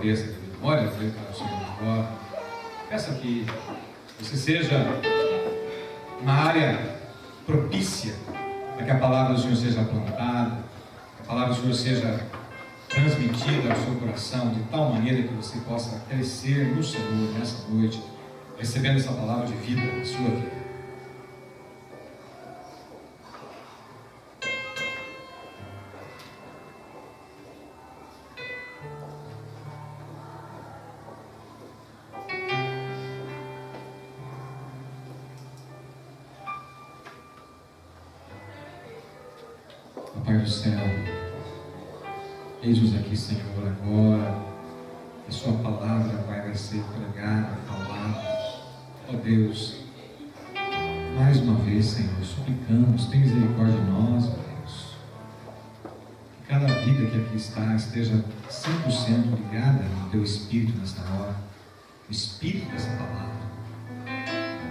permaneça de memória, para o Senhor agora. Peça que você seja uma área propícia para que a palavra do Senhor seja plantada, que a palavra do Senhor seja transmitida ao seu coração de tal maneira que você possa crescer no Senhor nessa noite, recebendo essa palavra de vida na sua vida. Pai do céu, eis-nos aqui, Senhor, agora, que Sua palavra vai ser pregada, falada. Ó Deus, mais uma vez, Senhor, suplicamos, tem misericórdia de nós, ó Deus. Que cada vida que aqui está esteja 100% ligada no Teu Espírito nesta hora, o Espírito dessa palavra.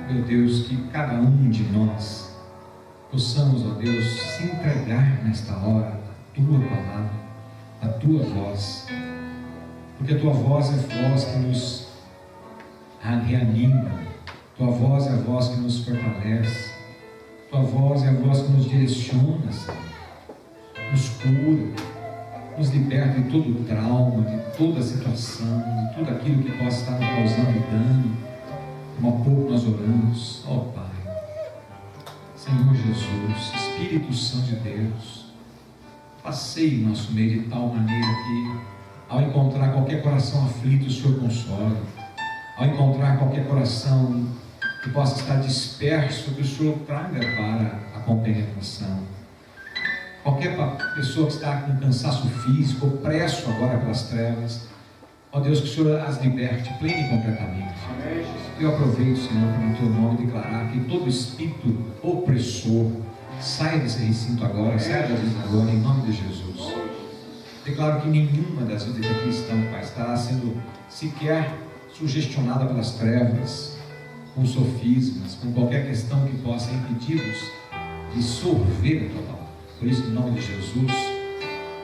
Meu Deus, que cada um de nós possamos, ó Deus, se entregar nesta hora à Tua palavra, à Tua voz, porque a Tua voz é a voz que nos reanima, Tua voz é a voz que nos fortalece, Tua voz é a voz que nos direciona, Senhor, nos cura, nos liberta de todo o trauma, de toda a situação, de tudo aquilo que possa estar nos causando dano, como há pouco nós oramos. Ó Pai, Senhor Jesus, Espírito Santo de Deus, passeie em nosso meio de tal maneira que, ao encontrar qualquer coração aflito, o Senhor console. Ao encontrar qualquer coração que possa estar disperso, que o Senhor traga para a compreensão. Qualquer pessoa que está com cansaço físico, opresso agora pelas trevas, ó Deus, que o Senhor as liberte plena e completamente. Eu aproveito, Senhor, para no Teu nome declarar que todo espírito opressor saia desse recinto agora, saia da vida agora, em nome de Jesus. Declaro que nenhuma das vidas que aqui estão, Pai, estará sendo sequer sugestionada pelas trevas, com sofismas, com qualquer questão que possa impedir-nos de sorver a Tua palavra. Por isso, em nome de Jesus,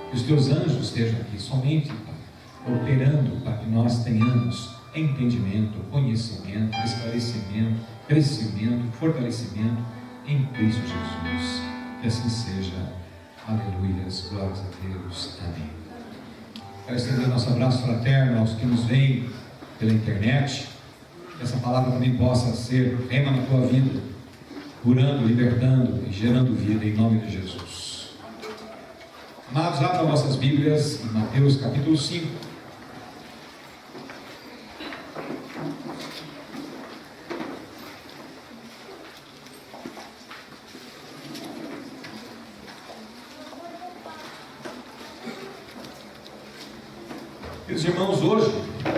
que os Teus anjos estejam aqui somente, Pai, operando para que nós tenhamos entendimento, conhecimento, esclarecimento, crescimento, fortalecimento em Cristo Jesus. Que assim seja. Aleluias, glórias a Deus. Amém. Quero estender nosso abraço fraterno aos que nos veem pela internet. Que essa palavra também possa ser rema na tua vida, curando, libertando e gerando vida em nome de Jesus. Amados, abram nossas Bíblias em Mateus capítulo 5. Queridos irmãos, hoje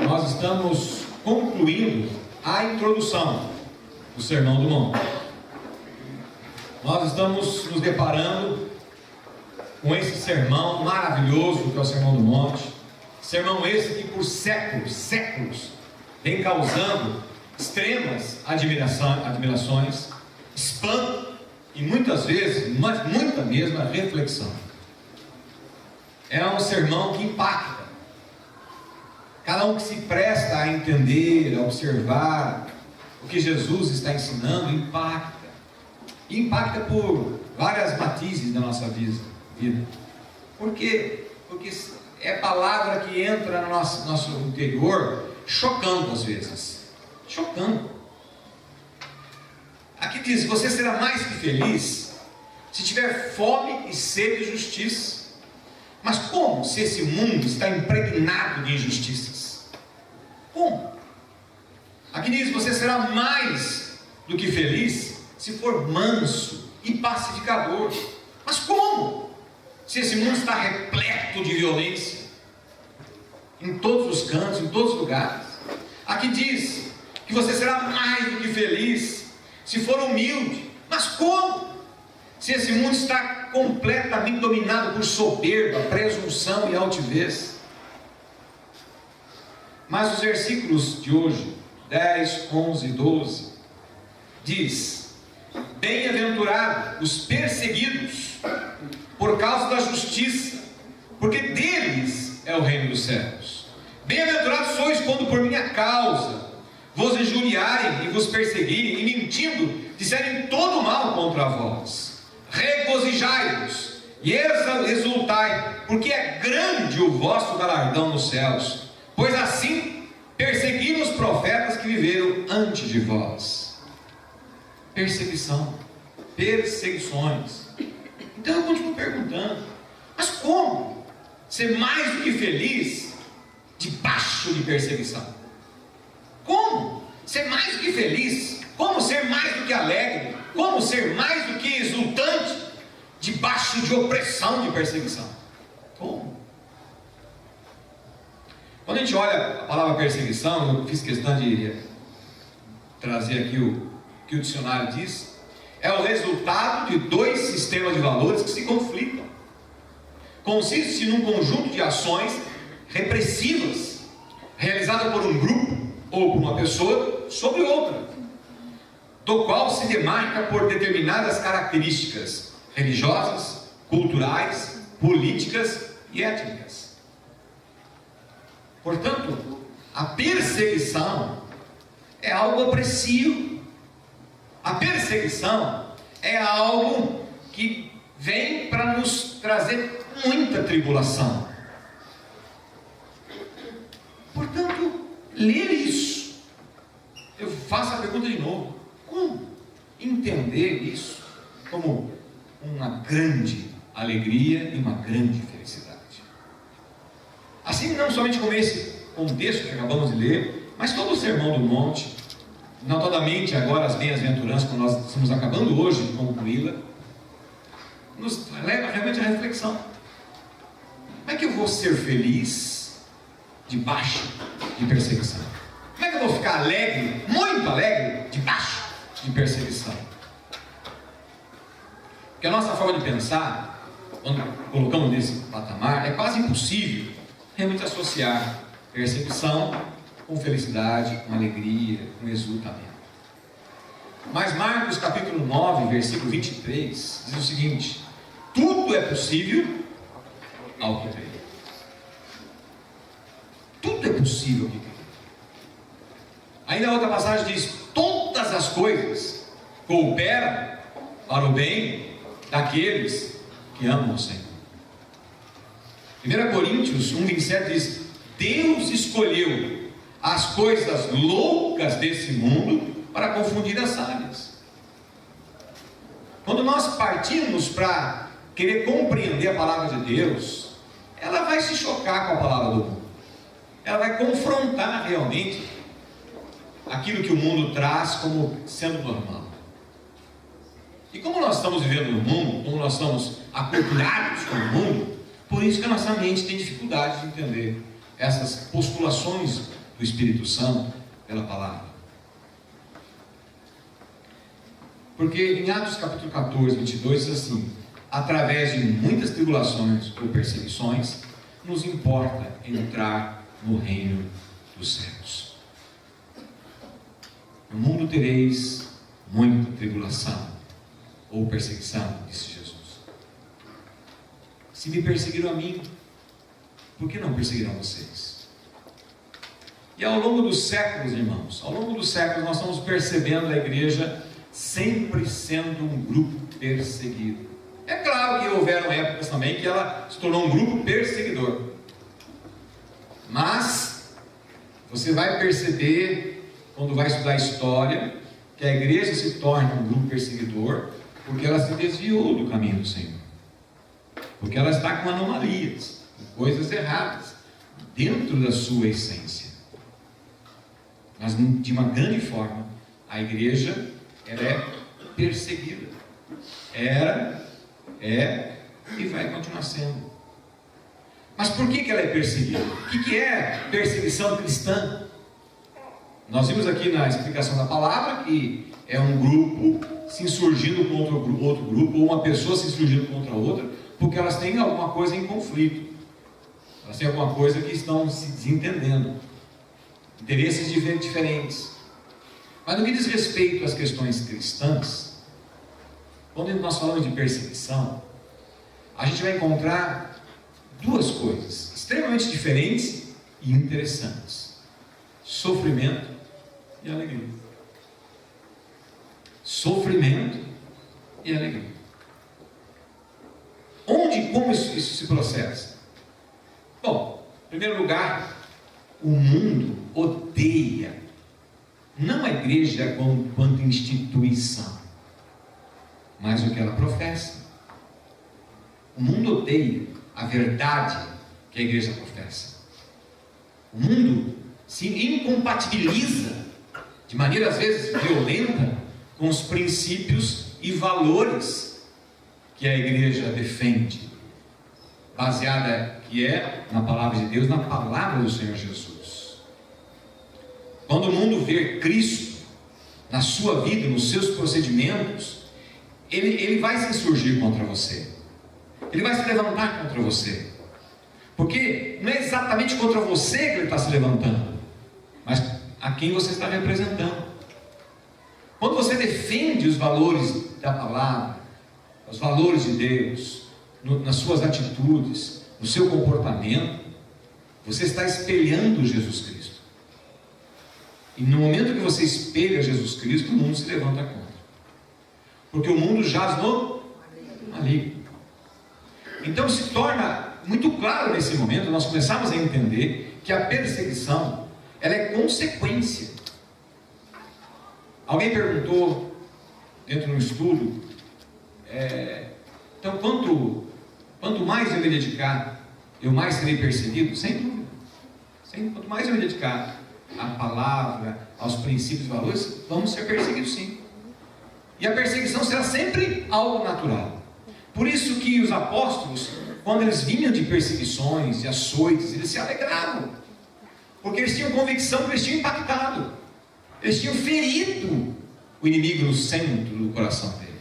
nós estamos concluindo a introdução do Sermão do Monte. Nós estamos nos deparando com esse sermão maravilhoso que é o Sermão do Monte. Sermão esse que por séculos vem causando extremas admirações, espanto e muitas vezes, mas muita mesmo, reflexão. É um sermão que impacta. Cada um que se presta a entender, a observar o que Jesus está ensinando, impacta. E impacta por várias matizes da nossa vida. Por quê? Porque é palavra que entra no nosso interior, chocando às vezes. Chocando. Aqui diz: você será mais que feliz se tiver fome e sede de justiça. Mas como se esse mundo está impregnado de injustiças? Como? Aqui diz: você será mais do que feliz se for manso e pacificador. Mas como? Se esse mundo está repleto de violência, em todos os cantos, em todos os lugares. Aqui diz que você será mais do que feliz se for humilde. Mas como? Se esse mundo está completamente dominado por soberba, presunção e altivez. Mas os versículos de hoje, 10, 11 e 12, diz: bem-aventurados os perseguidos por causa da justiça, porque deles é o reino dos céus. Bem-aventurados sois quando por minha causa vos injuriarem e vos perseguirem, e mentindo disserem todo mal contra vós. Regozijai-vos e exultai, porque é grande o vosso galardão nos céus, pois assim perseguiram os profetas que viveram antes de vós. Perseguição, perseguições. Então eu continuo perguntando, mas como ser mais do que feliz debaixo de perseguição? Como ser mais do que feliz? Como ser mais do que alegre? Como ser mais do que exultante debaixo de opressão, de perseguição? Como? Quando a gente olha a palavra perseguição, eu fiz questão de trazer aqui o que o dicionário diz, é o resultado de dois sistemas de valores que se conflitam. Consiste num conjunto de ações repressivas, realizadas por um grupo ou por uma pessoa sobre outra, do qual se demarca por determinadas características religiosas, culturais, políticas e étnicas. Portanto, a perseguição é algo opressivo. A perseguição é algo que vem para nos trazer muita tribulação. Portanto, ler isso, eu faço a pergunta de novo: como entender isso como uma grande alegria e uma grande felicidade? Assim, não somente como esse contexto que acabamos de ler, mas todo o Sermão do Monte, notadamente agora as bem-aventuranças que nós estamos acabando hoje de concluí-la, nos leva realmente à reflexão. Como é que eu vou ser feliz debaixo de perseguição? Como é que eu vou ficar alegre, muito alegre, debaixo de perseguição? Porque a nossa forma de pensar, quando colocamos nesse patamar, é quase impossível realmente associar perseguição com felicidade, com alegria, com exultamento. Mas Marcos capítulo 9, versículo 23, diz o seguinte: tudo é possível ao que crê. Tudo é possível ao que crê. Ainda a outra passagem diz: todas as coisas cooperam para o bem daqueles que amam o Senhor. 1 Coríntios 1,27 diz: Deus escolheu as coisas loucas desse mundo para confundir as sábias. Quando nós partimos para querer compreender a palavra de Deus, ela vai se chocar com a palavra do mundo. Ela vai confrontar realmente aquilo que o mundo traz como sendo normal. E como nós estamos vivendo no mundo, como nós estamos aculturados com o mundo, por isso que a nossa mente tem dificuldade de entender essas postulações do Espírito Santo pela palavra. Porque em Atos capítulo 14, 22 diz assim: através de muitas tribulações ou perseguições, nos importa entrar no reino dos céus. No mundo tereis muita tribulação ou perseguição, disse Jesus. Se me perseguiram a mim, por que não perseguirão vocês? E ao longo dos séculos, irmãos, ao longo dos séculos nós estamos percebendo a igreja sempre sendo um grupo perseguido. É claro que houveram épocas também que ela se tornou um grupo perseguidor. Mas você vai perceber, quando vai estudar história, que a igreja se torna um grupo perseguidor porque ela se desviou do caminho do Senhor. Porque ela está com anomalias, com coisas erradas, dentro da sua essência. Mas de uma grande forma, a igreja ela é perseguida. Era, é e vai continuar sendo. Mas por que ela é perseguida? O que é perseguição cristã? Nós vimos aqui na explicação da palavra que é um grupo se insurgindo contra outro grupo, ou uma pessoa se insurgindo contra outra, porque elas têm alguma coisa em conflito. Elas têm alguma coisa que estão se desentendendo. Interesses diferentes. Mas no que diz respeito às questões cristãs, quando nós falamos de perseguição, a gente vai encontrar duas coisas extremamente diferentes e interessantes: sofrimento e alegria. Sofrimento e alegria. Onde e como isso se processa? Bom, em primeiro lugar, o mundo odeia, não a igreja quanto instituição, mas o que ela professa. O mundo odeia a verdade que a igreja professa. O mundo se incompatibiliza, de maneira às vezes violenta, com os princípios e valores que a igreja defende, baseada que é na palavra de Deus, na palavra do Senhor Jesus. Quando o mundo vê Cristo na sua vida, nos seus procedimentos, ele vai se insurgir contra você, ele vai se levantar contra você, porque não é exatamente contra você que ele está se levantando, mas a quem você está representando. Quando você defende os valores da palavra, os valores de Deus, nas suas atitudes, no seu comportamento, você está espelhando Jesus Cristo. E no momento que você espelha Jesus Cristo, o mundo se levanta contra. Porque o mundo jaz no maligno. Então se torna muito claro nesse momento, nós começamos a entender que a perseguição, ela é consequência. Alguém perguntou, dentro de um estudo, então quanto mais eu me dedicar, eu mais serei perseguido? Sem dúvida. Quanto mais eu me dedicar à palavra, aos princípios e valores, vamos ser perseguidos sim. E a perseguição será sempre algo natural. Por isso que os apóstolos, quando eles vinham de perseguições e açoites, eles se alegravam, porque eles tinham convicção que eles tinham impactado, eles tinham ferido o inimigo no centro do coração dele,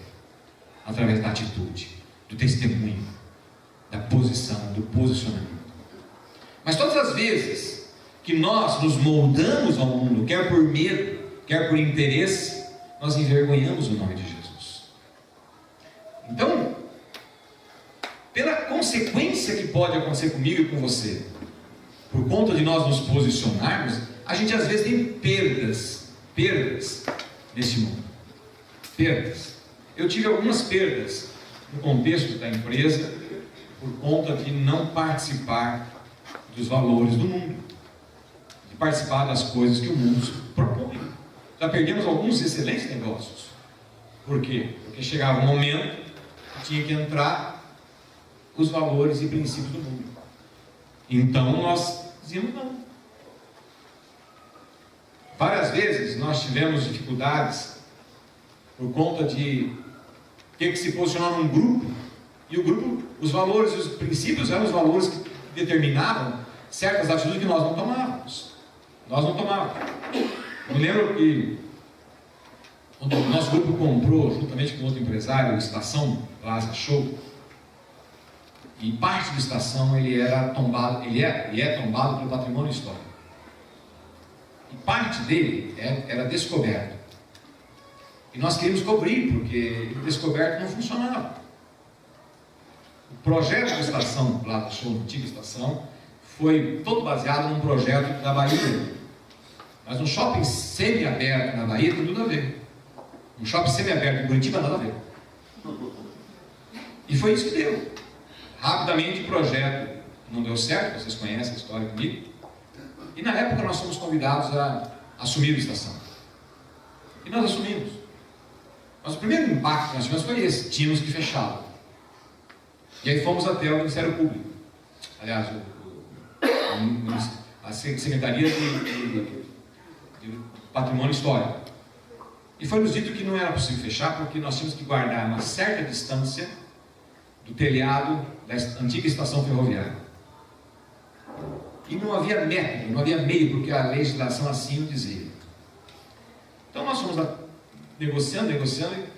através da atitude, do testemunho, da posição, do posicionamento. Mas todas as vezes que nós nos moldamos ao mundo, quer por medo, quer por interesse, nós envergonhamos o nome de Jesus. Então, pela consequência que pode acontecer comigo e com você, por conta de nós nos posicionarmos, a gente às vezes tem perdas neste mundo. Perdas. Eu tive algumas perdas no contexto da empresa, por conta de não participar dos valores do mundo, de participar das coisas que o mundo propõe. Já perdemos alguns excelentes negócios. Por quê? Porque chegava um momento que tinha que entrar os valores e princípios do mundo. Então nós dizíamos não. Várias vezes nós tivemos dificuldades por conta de ter que se posicionar num grupo, e o grupo, os valores e os princípios eram os valores que determinavam certas atitudes que nós não tomávamos. Eu me lembro que quando o nosso grupo comprou, juntamente com outro empresário, Estação Plaza Show, e parte da estação ele é tombado pelo patrimônio histórico. E parte dele era descoberto. E nós queríamos cobrir, porque o descoberto não funcionava. O projeto da estação Plaza Show, antiga estação, foi todo baseado num projeto da Bahia. Mas um shopping semi-aberto na Bahia tem tudo a ver. Um shopping semi-aberto em Curitiba, nada a ver. E foi isso que deu. Rapidamente o projeto não deu certo, vocês conhecem a história comigo. E na época nós fomos convidados a assumir a estação. E nós assumimos. Mas o primeiro impacto que nós tivemos foi esse: tínhamos que fechá-lo. E aí fomos até o Ministério Público. Aliás, a Secretaria de Patrimônio Histórico. E foi nos dito que não era possível fechar, porque nós tínhamos que guardar uma certa distância do telhado da antiga estação ferroviária. E não havia método, não havia meio, porque a legislação assim o dizia. Então nós fomos negociando,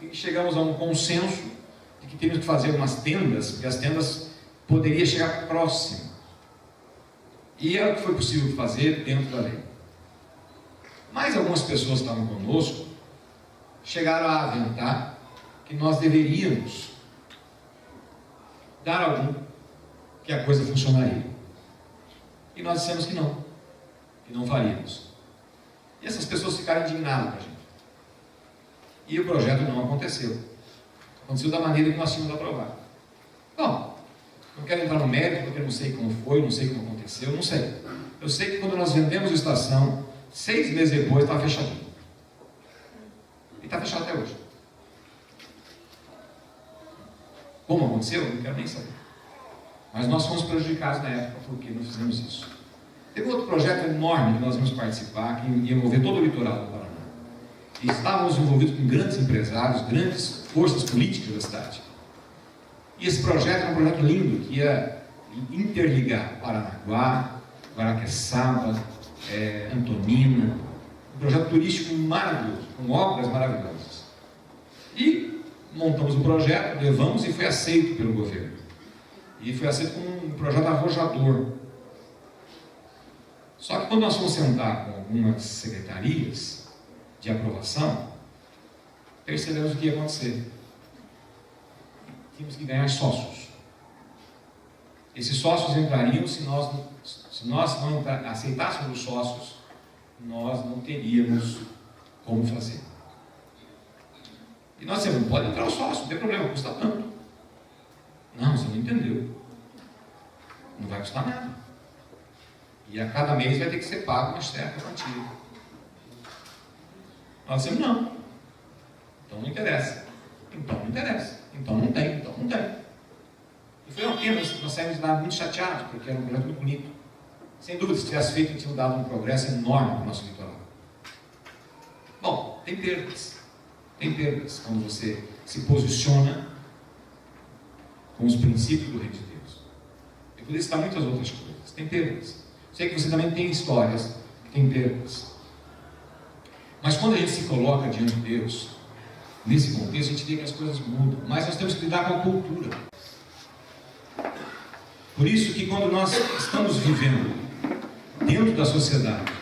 e chegamos a um consenso de que teríamos que fazer umas tendas, porque as tendas poderiam chegar próximo. E era o que foi possível fazer dentro da lei. Mas algumas pessoas que estavam conosco chegaram a aventar que nós deveríamos dar algum que a coisa funcionaria. E nós dissemos que não. que não faríamos. E essas pessoas ficaram indignadas com a gente. E o projeto não aconteceu. Aconteceu da maneira que nós tínhamos aprovado. Bom, não quero entrar no mérito, porque eu não sei como foi, não sei como aconteceu, não sei. Eu sei que quando nós vendemos a estação, 6 meses depois estava fechadinho. E está fechado até hoje. Como aconteceu? Eu não quero nem saber. Mas nós fomos prejudicados na época porque nós fizemos isso. Teve outro projeto enorme que nós vamos participar, que ia envolver todo o litoral do Paraná. E estávamos envolvidos com grandes empresários, grandes forças políticas da cidade. E esse projeto era um projeto lindo, que ia interligar Paranaguá, Guaraqueçaba, Antonina. Um projeto turístico maravilhoso, com obras maravilhosas. E montamos o projeto, levamos e foi aceito pelo governo. E foi aceito como um projeto arrojador. Só que quando nós fomos sentar com algumas secretarias de aprovação, percebemos o que ia acontecer. Tínhamos que ganhar sócios. Esses sócios entrariam se nós não aceitássemos os sócios, nós não teríamos como fazer. E nós dissemos, pode entrar o sócio, não tem problema, custa tanto. Não, você não entendeu. Não vai custar nada. E a cada mês vai ter que ser pago uma certa quantia. Nós dissemos, não. Então não interessa. Então não interessa. Então não tem. Então não tem. E foi uma pena, nós saímos de lá muito chateados, porque era um projeto muito bonito. Sem dúvida, se tivesse feito, tinha dado um progresso enorme no nosso litoral. Bom, tem perdas. Tem perdas quando você se posiciona com os princípios do Reino de Deus. E por isso está muitas outras coisas. Tem perdas. Sei que você também tem histórias que tem perdas. Mas quando a gente se coloca diante de Deus, nesse contexto, a gente vê que as coisas mudam. Mas nós temos que lidar com a cultura. Por isso que quando nós estamos vivendo dentro da sociedade,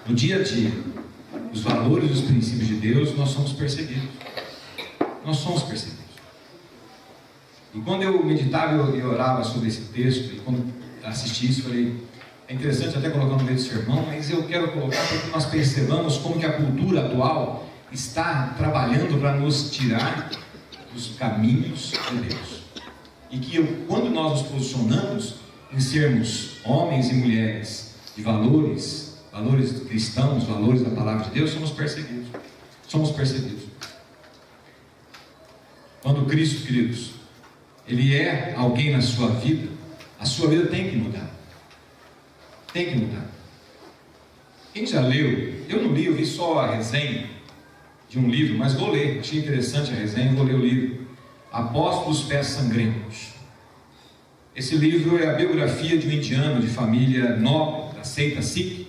no dia a dia, os valores e os princípios de Deus, nós somos perseguidos. Nós somos perseguidos. E quando eu meditava e orava sobre esse texto, e quando assisti isso, falei, é interessante até colocar no meio do sermão, mas eu quero colocar para que nós percebamos como que a cultura atual está trabalhando para nos tirar dos caminhos de Deus. E que quando nós nos posicionamos em sermos homens e mulheres de valores cristãos, valores da palavra de Deus, somos perseguidos. Somos perseguidos. Quando Cristo, queridos, Ele é alguém na sua vida, a sua vida tem que mudar. Tem que mudar. Quem já leu? Eu não li, eu vi só a resenha de um livro, mas vou ler. Achei interessante a resenha, vou ler o livro. Apóstolos Pés Sangrentos. Esse livro é a biografia de um indiano de família nobre, da seita Sikh,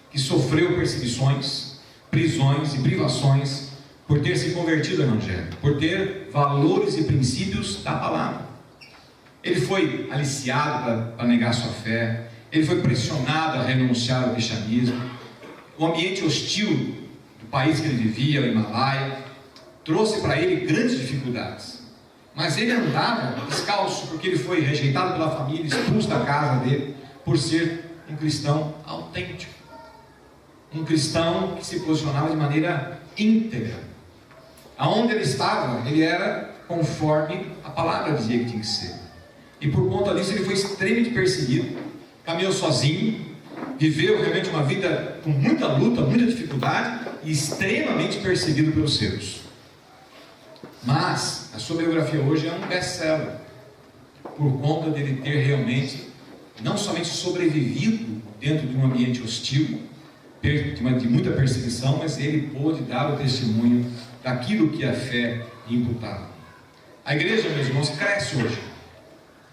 que sofreu perseguições, prisões e privações por ter se convertido ao Evangelho, por ter valores e princípios da palavra. Ele foi aliciado para negar sua fé, ele foi pressionado a renunciar ao cristianismo. O ambiente hostil do país que ele vivia, o Himalaia, trouxe para ele grandes dificuldades. Mas ele andava descalço, porque ele foi rejeitado pela família, expulso da casa dele, por ser um cristão autêntico. Um cristão que se posicionava de maneira íntegra. Aonde ele estava, ele era conforme a palavra dizia que tinha que ser. E por conta disso ele foi extremamente perseguido, caminhou sozinho, viveu realmente uma vida com muita luta, muita dificuldade e extremamente perseguido pelos seus. Mas a sua biografia hoje é um best-seller, por conta dele ter realmente, não somente sobrevivido dentro de um ambiente hostil, de muita perseguição, mas ele pôde dar o testemunho daquilo que a fé imputava. A igreja, meus irmãos, cresce hoje.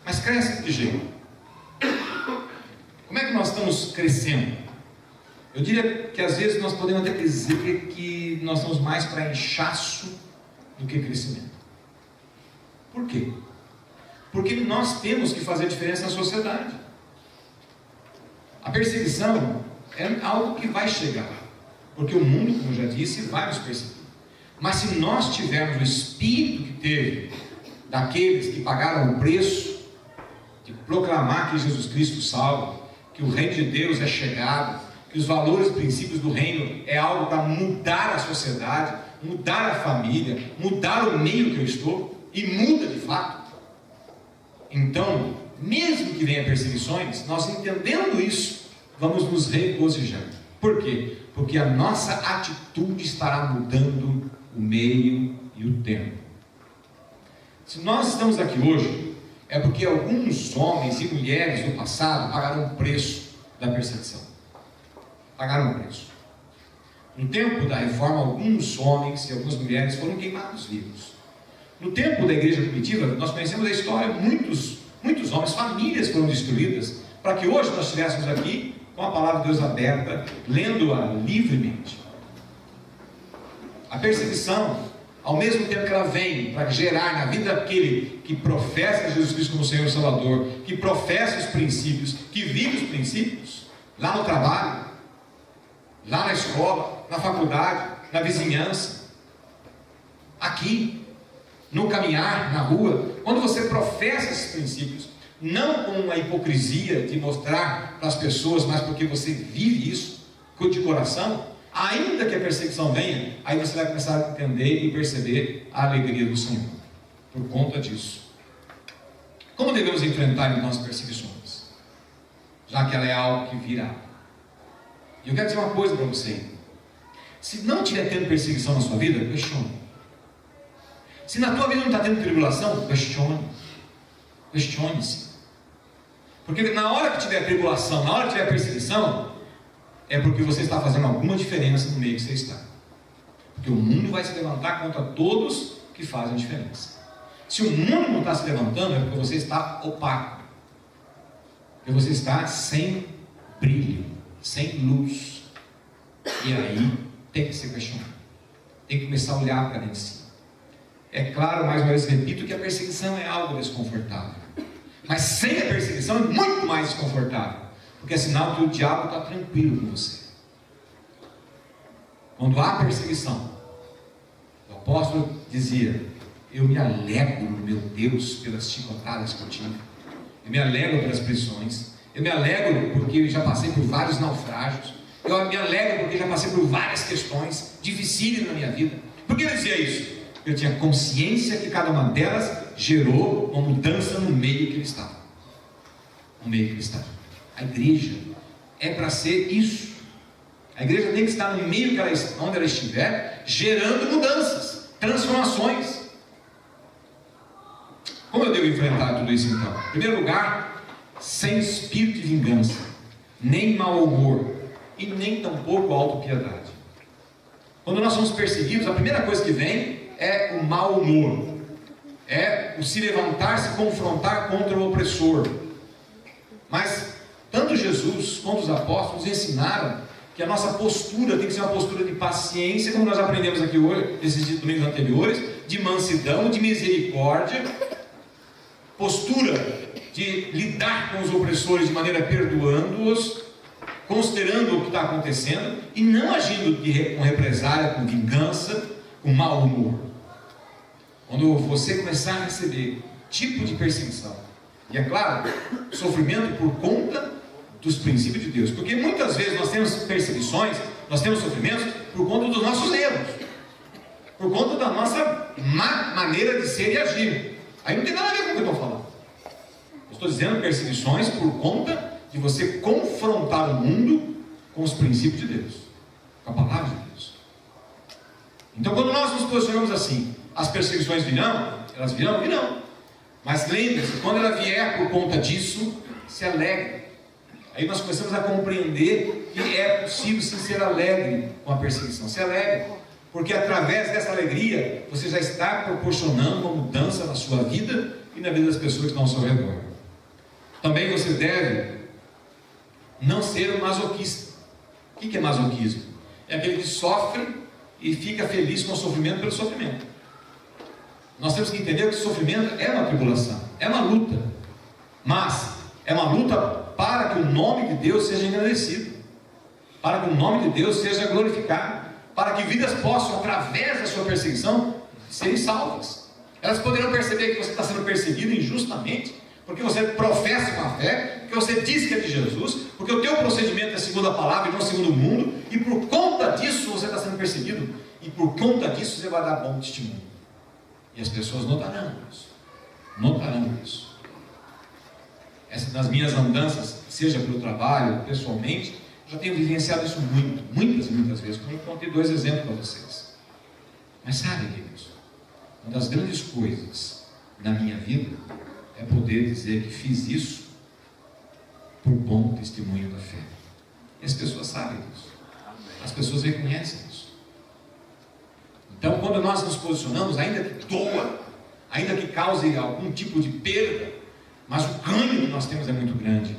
Mas cresce de que jeito? Como é que nós estamos crescendo? Eu diria que às vezes nós podemos até dizer que nós estamos mais para inchaço do que crescimento. Por quê? Porque nós temos que fazer diferença na sociedade. A perseguição é algo que vai chegar, porque o mundo, como eu já disse, vai nos perseguir. Mas se nós tivermos o espírito que teve daqueles que pagaram o preço de proclamar que Jesus Cristo salva, que o reino de Deus é chegado, que os valores e princípios do reino é algo para mudar a sociedade, mudar a família, mudar o meio que eu estou, e muda de fato. Então, mesmo que venha perseguições, nós entendendo isso, vamos nos regozijar. Por quê? Porque a nossa atitude estará mudando o meio e o tempo. Se nós estamos aqui hoje, é porque alguns homens e mulheres do passado pagaram o preço da perseguição. Pagaram o preço. No tempo da reforma, alguns homens e algumas mulheres foram queimados vivos. No tempo da igreja primitiva, nós conhecemos a história, muitos homens, famílias foram destruídas, para que hoje nós estivéssemos aqui com a palavra de Deus aberta, lendo-a livremente. A perseguição, ao mesmo tempo que ela vem para gerar na vida daquele que professa Jesus Cristo como Senhor e Salvador, que professa os princípios, que vive os princípios, lá no trabalho, lá na escola, na faculdade, na vizinhança, aqui, no caminhar, na rua, quando você professa esses princípios, não com uma hipocrisia de mostrar para as pessoas, mas porque você vive isso de coração, ainda que a perseguição venha, aí você vai começar a entender e perceber a alegria do Senhor, por conta disso. Como devemos enfrentar então as perseguições? Já que ela é algo que virá. E eu quero dizer uma coisa para você: se não estiver tendo perseguição na sua vida, questione. Se na tua vida não está tendo tribulação, questione-se. Porque na hora que tiver tribulação, na hora que tiver perseguição, é porque você está fazendo alguma diferença no meio que você está. Porque o mundo vai se levantar contra todos que fazem diferença. Se o mundo não está se levantando, é porque você está opaco. Porque você está sem brilho, sem luz. E aí tem que ser questionado. Tem que começar a olhar para dentro de si. É claro, mais uma vez repito, que a perseguição é algo desconfortável. Mas sem a perseguição é muito mais desconfortável. Porque é sinal que o diabo está tranquilo com você. Quando há perseguição, o apóstolo dizia: eu me alegro, meu Deus, pelas chicotadas que eu tive. Eu me alegro pelas prisões. Eu me alegro porque eu já passei por vários naufrágios. Eu me alegro porque já passei por várias questões difíceis na minha vida. Por que eu dizia isso? Eu tinha consciência que cada uma delas gerou uma mudança no meio que ele estava. No meio que ele estava. A igreja é para ser isso. A igreja tem que estar no meio que onde ela estiver, gerando mudanças, transformações. Como eu devo enfrentar tudo isso então? Em primeiro lugar, sem espírito de vingança, nem mau humor e nem tampouco autopiedade. Quando nós somos perseguidos, a primeira coisa que vem é o mau humor, é o se levantar, se confrontar contra o opressor. Mas tanto Jesus quanto os apóstolos ensinaram que a nossa postura tem que ser uma postura de paciência, como nós aprendemos aqui hoje, nesses domingos anteriores, de mansidão, de misericórdia, postura de lidar com os opressores de maneira perdoando-os, considerando o que está acontecendo e não agindo com represália, com vingança, com mau humor. Quando você começar a receber tipo de perseguição, e é claro, sofrimento por conta dos princípios de Deus, porque muitas vezes nós temos perseguições, nós temos sofrimentos por conta dos nossos erros, por conta da nossa má maneira de ser e agir. Aí não tem nada a ver com o que eu estou falando. Eu estou dizendo perseguições por conta de você confrontar o mundo com os princípios de Deus, com a palavra de Deus. Então, quando nós nos posicionamos assim, as perseguições virão, elas virão. Mas lembre-se, quando ela vier por conta disso, se alegre. Aí nós começamos a compreender que é possível sim ser alegre com a perseguição. Se alegre, porque através dessa alegria você já está proporcionando uma mudança na sua vida e na vida das pessoas que estão ao seu redor. Também você deve não ser um masoquista. O que é masoquismo? É aquele que sofre e fica feliz com o sofrimento pelo sofrimento. Nós temos que entender que o sofrimento é uma tribulação, é uma luta, mas é uma luta para que o nome de Deus seja engrandecido, para que o nome de Deus seja glorificado, para que vidas possam, através da sua perseguição, serem salvas. Elas poderão perceber que você está sendo perseguido injustamente, porque você professa uma fé, porque você diz que é de Jesus, porque o teu procedimento é segundo a palavra e não segundo o mundo, e por conta disso você está sendo perseguido, e por conta disso você vai dar bom testemunho. E as pessoas notarão isso. Notarão isso. Nas minhas andanças, seja pelo trabalho, pessoalmente, já tenho vivenciado isso muitas vezes, como eu contei 2 exemplos para vocês. Mas sabe, queridos, uma das grandes coisas na minha vida é poder dizer que fiz isso por bom testemunho da fé. E as pessoas sabem disso. As pessoas reconhecem isso. Então, quando nós nos posicionamos, ainda que doa, ainda que cause algum tipo de perda, mas o ganho que nós temos é muito grande.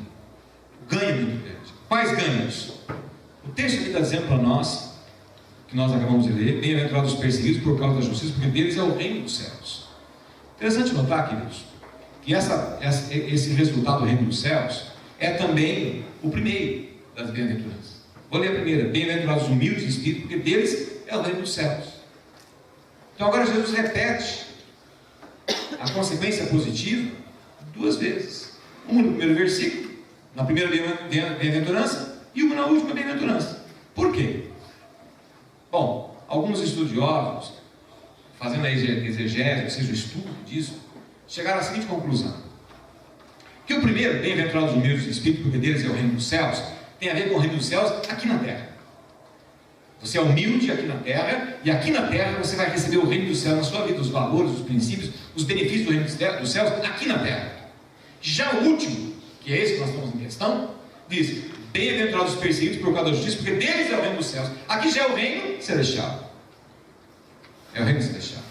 O ganho é muito grande. Quais ganhos? O texto aqui está dizendo para nós, que nós acabamos de ler: bem-aventurados os perseguidos por causa da justiça, porque deles é o reino dos céus. Interessante notar, queridos, que esse resultado do reino dos céus é também o primeiro das bem-aventuranças. Vou ler a primeira: bem-aventurados os humildes de espírito, porque deles é o reino dos céus. Então agora Jesus repete a consequência positiva 2 vezes. Uma no primeiro versículo, na primeira bem-aventurança, e uma na última bem-aventurança. Por quê? Bom, alguns estudiosos, fazendo a exegese, ou seja, o estudo disso, chegaram à seguinte conclusão: que o primeiro, bem-aventurados os humildes de espírito, porque deles é o reino dos céus, tem a ver com o reino dos céus aqui na terra. Você é humilde aqui na terra, e aqui na terra você vai receber o reino dos céus na sua vida, os valores, os princípios, os benefícios do reino dos céus aqui na terra. Já o último, que é esse que nós estamos em questão, diz: bem-aventurados os perseguidos por causa da justiça, porque deles é o reino dos céus. Aqui já é o reino celestial. É o reino celestial.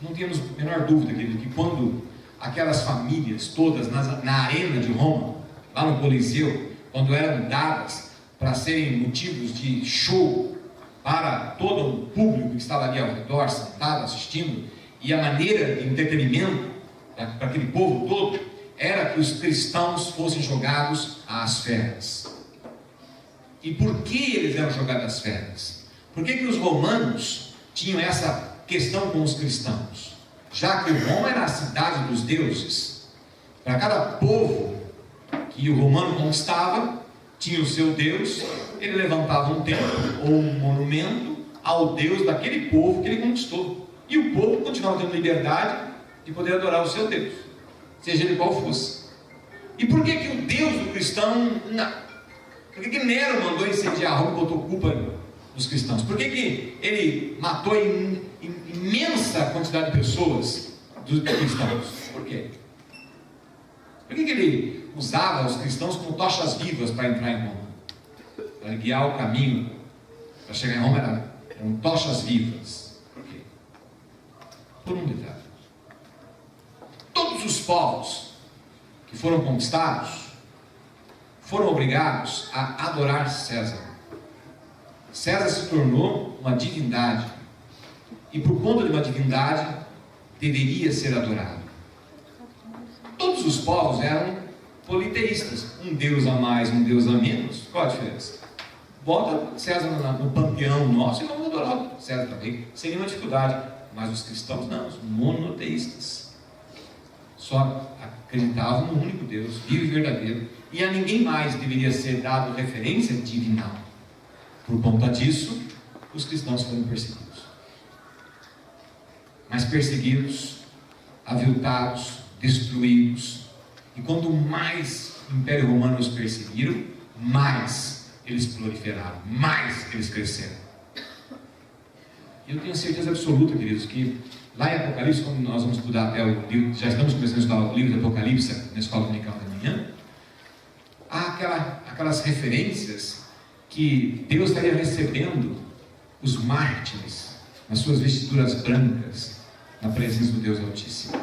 Não temos a menor dúvida, querido, que quando aquelas famílias todas na arena de Roma, lá no Coliseu, quando eram dadas para serem motivos de show para todo o público que estava ali ao redor, sentado, assistindo, e a maneira de entretenimento para aquele povo todo era que os cristãos fossem jogados às feras. E por que eles eram jogados às feras? Por que os romanos tinham essa questão com os cristãos? Já que Roma era a cidade dos deuses, para cada povo que o romano conquistava, tinha o seu Deus, ele levantava um templo ou um monumento ao Deus daquele povo que ele conquistou. E o povo continuava tendo liberdade de poder adorar o seu Deus, seja ele qual fosse. E por que o Deus do cristão, não? Por que Nero mandou incendiar Roma e botou culpa nos cristãos? Por que ele matou imensa quantidade de pessoas dos cristãos? Por quê? Por que ele usava os cristãos como tochas vivas para entrar em Roma? Para guiar o caminho para chegar em Roma eram tochas vivas. Por quê? Por um detalhe: todos os povos que foram conquistados foram obrigados a adorar César. César se tornou uma divindade, e por conta de uma divindade deveria ser adorado. Todos os povos eram politeístas, um Deus a mais, um Deus a menos. Qual a diferença? Bota César no panteão nosso e vamos adorar César também, sem nenhuma dificuldade. Mas os cristãos não, os monoteístas só acreditavam no único Deus, vivo e verdadeiro, e a ninguém mais deveria ser dado referência divinal. Por conta disso, os cristãos foram perseguidos. Mas perseguidos, aviltados, destruídos. E quanto mais o Império Romano os perseguiram, mais eles proliferaram, mais eles cresceram. E eu tenho certeza absoluta, queridos, que lá em Apocalipse, quando nós vamos estudar até o livro, já estamos começando a estudar o livro de Apocalipse na escola dominical da manhã, há aquelas referências que Deus estaria recebendo os mártires nas suas vestiduras brancas, na presença do Deus Altíssimo.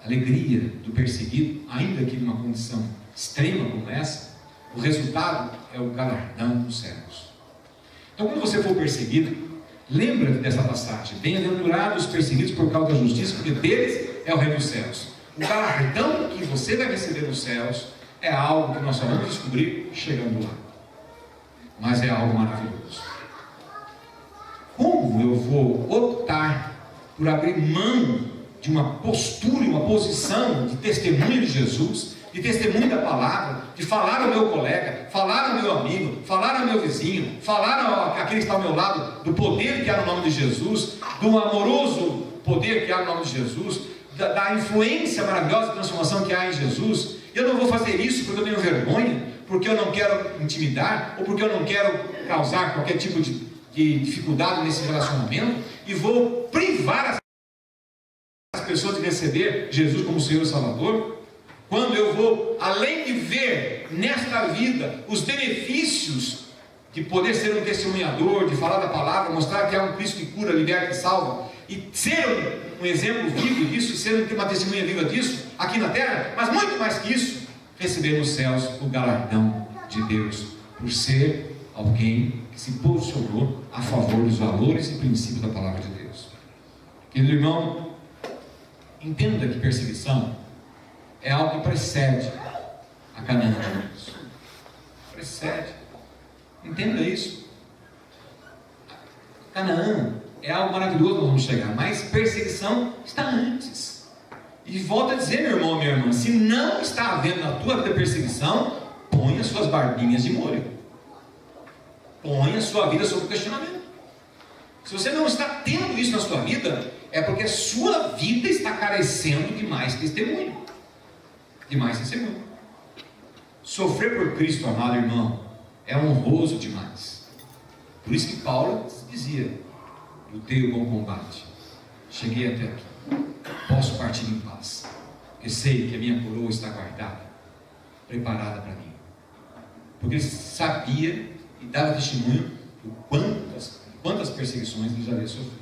A alegria do perseguido, ainda que numa condição extrema como essa, o resultado é o galardão dos céus. Então, quando você for perseguido, lembra dessa passagem: bem-aventurados os perseguidos por causa da justiça, porque deles é o reino dos céus. O galardão que você vai receber nos céus é algo que nós só vamos descobrir chegando lá, mas é algo maravilhoso. Como eu vou optar por abrir mão de uma postura, uma posição de testemunho de Jesus, de testemunho da palavra, de falar ao meu colega, falar ao meu amigo, falar ao meu vizinho, falar àquele que está ao meu lado, do poder que há no nome de Jesus, do amoroso poder que há no nome de Jesus, da influência maravilhosa de transformação que há em Jesus. Eu não vou fazer isso porque eu tenho vergonha, porque eu não quero intimidar, ou porque eu não quero causar qualquer tipo de dificuldade nesse relacionamento, e vou privar as pessoas de receber Jesus como Senhor e Salvador. Quando eu vou, além de ver nesta vida os benefícios de poder ser um testemunhador, de falar da palavra, mostrar que há um Cristo que cura, liberta e salva, e ser um exemplo vivo disso, e ser uma testemunha viva disso, aqui na terra, mas muito mais que isso, receber nos céus o galardão de Deus, por ser alguém que se posicionou a favor dos valores e princípios da palavra de Deus. Querido irmão, entenda que perseguição é algo que precede a Canaã de Deus. Precede. Entenda isso. Canaã é algo maravilhoso, nós vamos chegar, mas perseguição está antes. E volto a dizer, meu irmão, minha irmã, se não está havendo na tua vida perseguição, põe as suas barbinhas de molho. Põe a sua vida sob questionamento. Se você não está tendo isso na sua vida, é porque a sua vida está carecendo de mais testemunho. De mais testemunho. Sofrer por Cristo, amado irmão, é honroso demais. Por isso que Paulo dizia: lutei o bom combate, cheguei até aqui, posso partir em paz, porque sei que a minha coroa está guardada, preparada para mim. Porque ele sabia e dava testemunho de quantas perseguições ele já havia sofrido.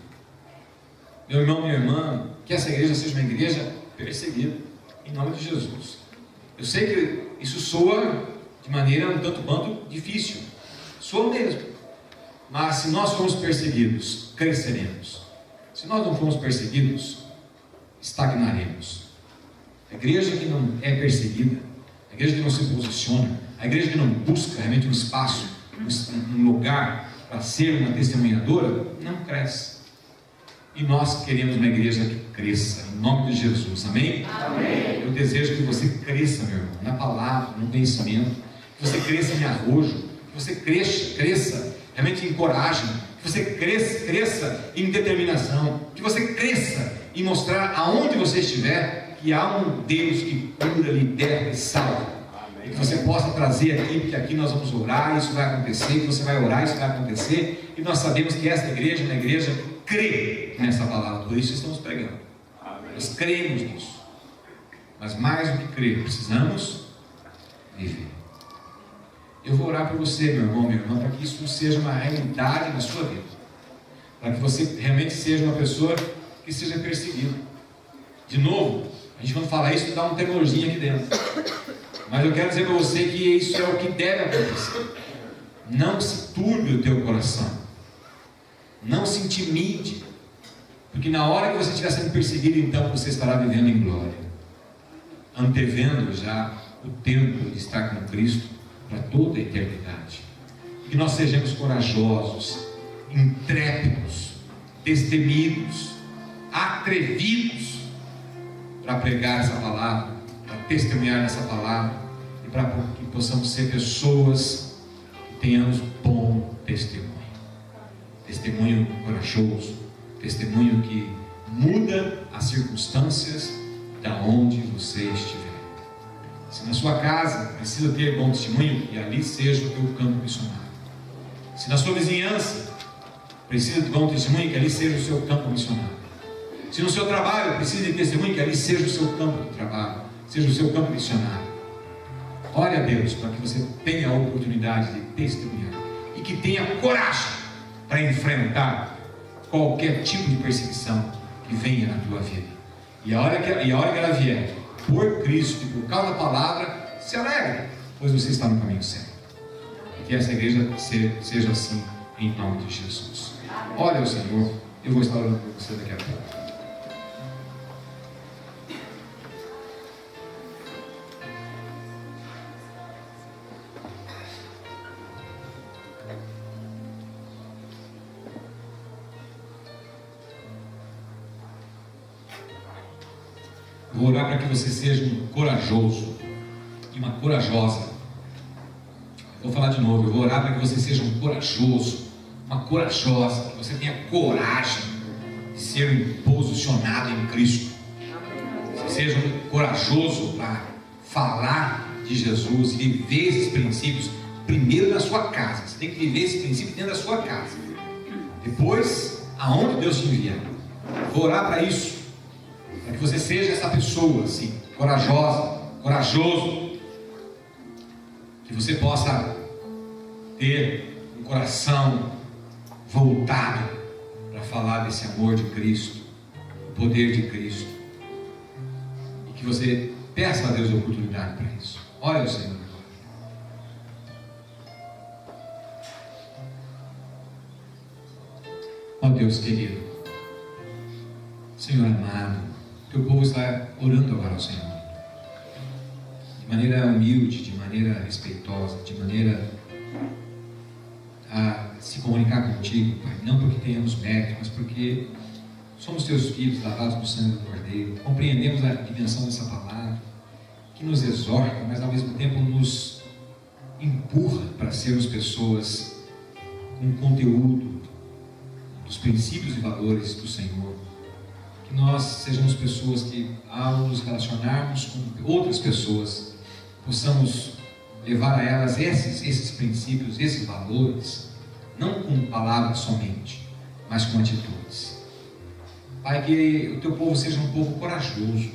Meu irmão, minha irmã, que essa igreja seja uma igreja perseguida, em nome de Jesus. Eu sei que isso soa de maneira um tanto quanto difícil, soa mesmo, mas se nós formos perseguidos, cresceremos. Se nós não formos perseguidos, estagnaremos. A igreja que não é perseguida, a igreja que não se posiciona, a igreja que não busca realmente um espaço, um lugar para ser uma testemunhadora, não cresce. E nós queremos uma igreja que cresça, em nome de Jesus, amém? Amém. Eu desejo que você cresça, meu irmão, na palavra, no conhecimento, que você cresça em arrojo, que você cresça realmente em coragem, que você cresça em determinação, que você cresça em mostrar aonde você estiver que há um Deus que cura, liberta e salva. E que você possa trazer aqui, porque aqui nós vamos orar, isso vai acontecer, que você vai orar, isso vai acontecer, e nós sabemos que essa igreja é uma igreja que crê nessa palavra, por isso estamos pregando. Nós cremos nisso. Mas mais do que crer, precisamos viver. Eu vou orar por você, meu irmão, minha irmã, para que isso seja uma realidade na sua vida. Para que você realmente seja uma pessoa que seja perseguida. De novo, a gente quando fala isso, dá um temorzinho aqui dentro. Mas eu quero dizer para você que isso é o que deve acontecer. Não se turbe o teu coração. Não se intimide. Porque na hora que você estiver sendo perseguido, então você estará vivendo em glória. Antevendo já o tempo de estar com Cristo para toda a eternidade. Que nós sejamos corajosos, intrépidos, destemidos, atrevidos para pregar essa palavra, para testemunhar essa palavra e para que possamos ser pessoas que tenhamos bom testemunho. Testemunho corajoso, testemunho que muda as circunstâncias da onde você estiver. Se na sua casa precisa ter bom testemunho, que ali seja o teu campo missionário. Se na sua vizinhança precisa de bom testemunho, que ali seja o seu campo missionário. Se no seu trabalho precisa de testemunho, que ali seja o seu campo de trabalho, seja o seu campo missionário. Ore a Deus para que você tenha a oportunidade de testemunhar e que tenha coragem para enfrentar qualquer tipo de perseguição que venha na tua vida. E a hora que ela vier, por Cristo e por causa da palavra, se alegre, pois você está no caminho certo. Que essa igreja seja assim, em nome de Jesus. Olha o Senhor, eu vou estar orando por você daqui a pouco. Vou orar para que você seja um corajoso e uma corajosa. Vou falar de novo. Eu vou orar para que você seja um corajoso, uma corajosa, que você tenha coragem de ser posicionado em Cristo. Que você seja um corajoso para falar de Jesus e viver esses princípios primeiro na sua casa. Você tem que viver esse princípio dentro da sua casa. Depois, aonde Deus te enviar. Vou orar para isso, para que você seja essa pessoa assim, corajosa, corajoso, que você possa ter um coração voltado para falar desse amor de Cristo, o poder de Cristo, e que você peça a Deus a oportunidade para isso. Olha o Senhor. Ó Deus querido, Senhor amado, teu povo está orando agora ao Senhor, de maneira humilde, de maneira respeitosa, de maneira a se comunicar contigo, Pai, não porque tenhamos mérito, mas porque somos teus filhos, lavados no sangue do Cordeiro, compreendemos a dimensão dessa palavra, que nos exorta, mas ao mesmo tempo nos empurra para sermos pessoas com conteúdo dos princípios e valores do Senhor. Que nós sejamos pessoas que, ao nos relacionarmos com outras pessoas, possamos levar a elas esses princípios, esses valores, não com palavras somente, mas com atitudes. Pai, que o teu povo seja um povo corajoso,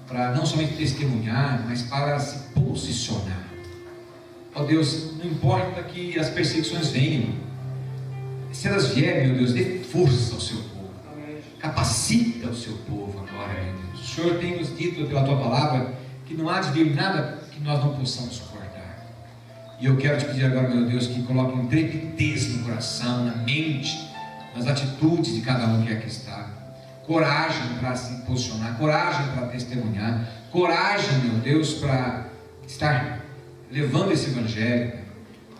para não somente testemunhar, mas para se posicionar. Ó Deus, não importa que as perseguições venham, se elas vierem, meu Deus, dê força ao seu povo, capacita o seu povo agora, meu Deus. O Senhor tem nos dito pela tua palavra que não há de vir nada que nós não possamos suportar. E eu quero te pedir agora, meu Deus, que coloque intrepidez no coração, na mente, nas atitudes de cada um que aqui está. Coragem para se posicionar, coragem para testemunhar, coragem, meu Deus, para estar levando esse evangelho.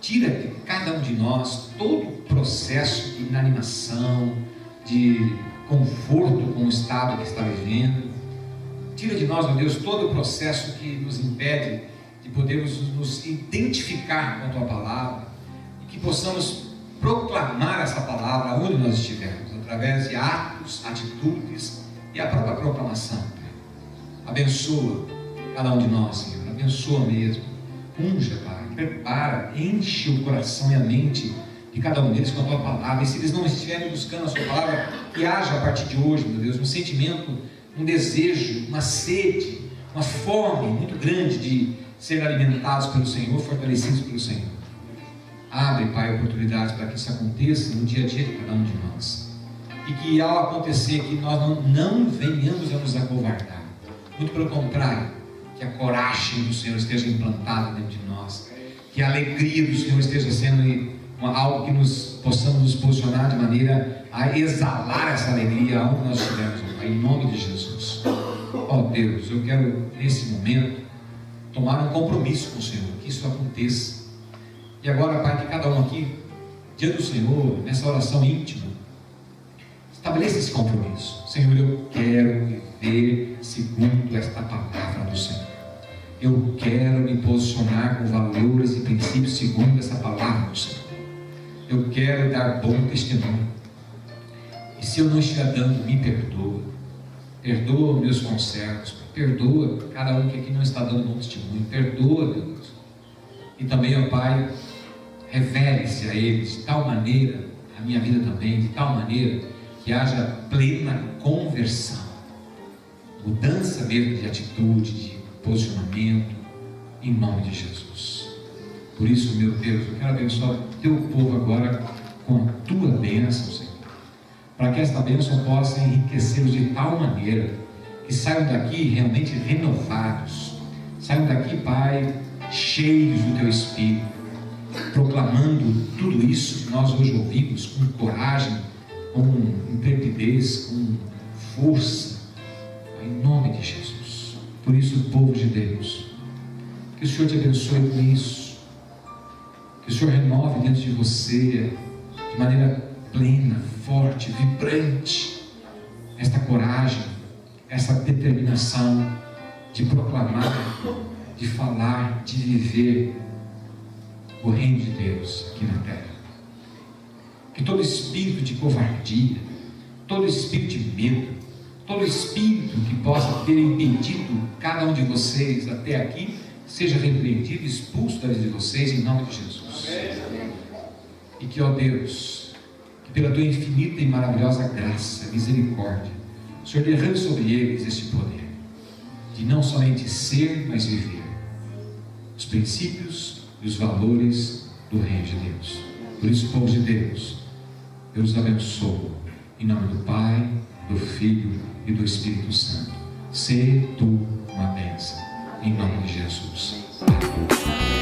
Tira de cada um de nós todo o processo de inanimação, de conforto com o estado que está vivendo. Tira de nós, meu Deus, todo o processo que nos impede de podermos nos identificar com a tua palavra e que possamos proclamar essa palavra onde nós estivermos, através de atos, atitudes e a própria proclamação. Abençoa cada um de nós, Senhor, abençoa mesmo, unja, Pai, prepara, enche o coração e a mente de cada um deles com a tua palavra, e se eles não estiverem buscando a sua palavra, que haja a partir de hoje, meu Deus, um sentimento, um desejo, uma sede, uma fome muito grande de ser alimentados pelo Senhor, fortalecidos pelo Senhor. Abre, Pai, oportunidades para que isso aconteça no dia a dia de cada um de nós. E que ao acontecer, que nós não venhamos a nos acovardar. Muito pelo contrário, que a coragem do Senhor esteja implantada dentro de nós. Que a alegria do Senhor esteja sendo algo que nós possamos nos posicionar de maneira a exalar essa alegria aonde nós estivermos, Pai, em nome de Jesus. Ó Deus, eu quero nesse momento tomar um compromisso com o Senhor, que isso aconteça. E agora, Pai, que cada um aqui, diante do Senhor, nessa oração íntima, estabeleça esse compromisso. Senhor, eu quero viver segundo esta palavra do Senhor. Eu quero me posicionar com valores e princípios segundo essa palavra do Senhor. Eu quero dar bom testemunho. E se eu não estiver dando, me perdoa. Perdoa meus conservos. Perdoa cada um que aqui não está dando bom testemunho. Perdoa, Deus. E também, ó Pai, revele-se a eles de tal maneira, a minha vida também, de tal maneira que haja plena conversão, mudança mesmo de atitude, de posicionamento, em nome de Jesus. Por isso, meu Deus, eu quero abençoar o teu povo agora com a tua bênção, Senhor, para que esta bênção possa enriquecê-los de tal maneira que saiam daqui realmente renovados, saiam daqui, Pai, cheios do teu Espírito, proclamando tudo isso que nós hoje ouvimos com coragem, com intrepidez, com força, em nome de Jesus. Por isso, povo de Deus, que o Senhor te abençoe com isso, que o Senhor renove dentro de você de maneira plena, forte, vibrante, esta coragem, essa determinação de proclamar, de falar, de viver o reino de Deus aqui na terra. Que todo espírito de covardia, todo espírito de medo, todo espírito que possa ter impedido cada um de vocês até aqui, seja repreendido, expulso da vida de vocês, em nome de Jesus. E que, ó Deus, que pela tua infinita e maravilhosa graça, misericórdia, o Senhor derrame sobre eles este poder, de não somente ser, mas viver os princípios e os valores do reino de Deus. Por isso, povo de Deus, eu os abençoo, em nome do Pai, do Filho e do Espírito Santo. Sê tu uma bênção, em nome de Jesus. Amém.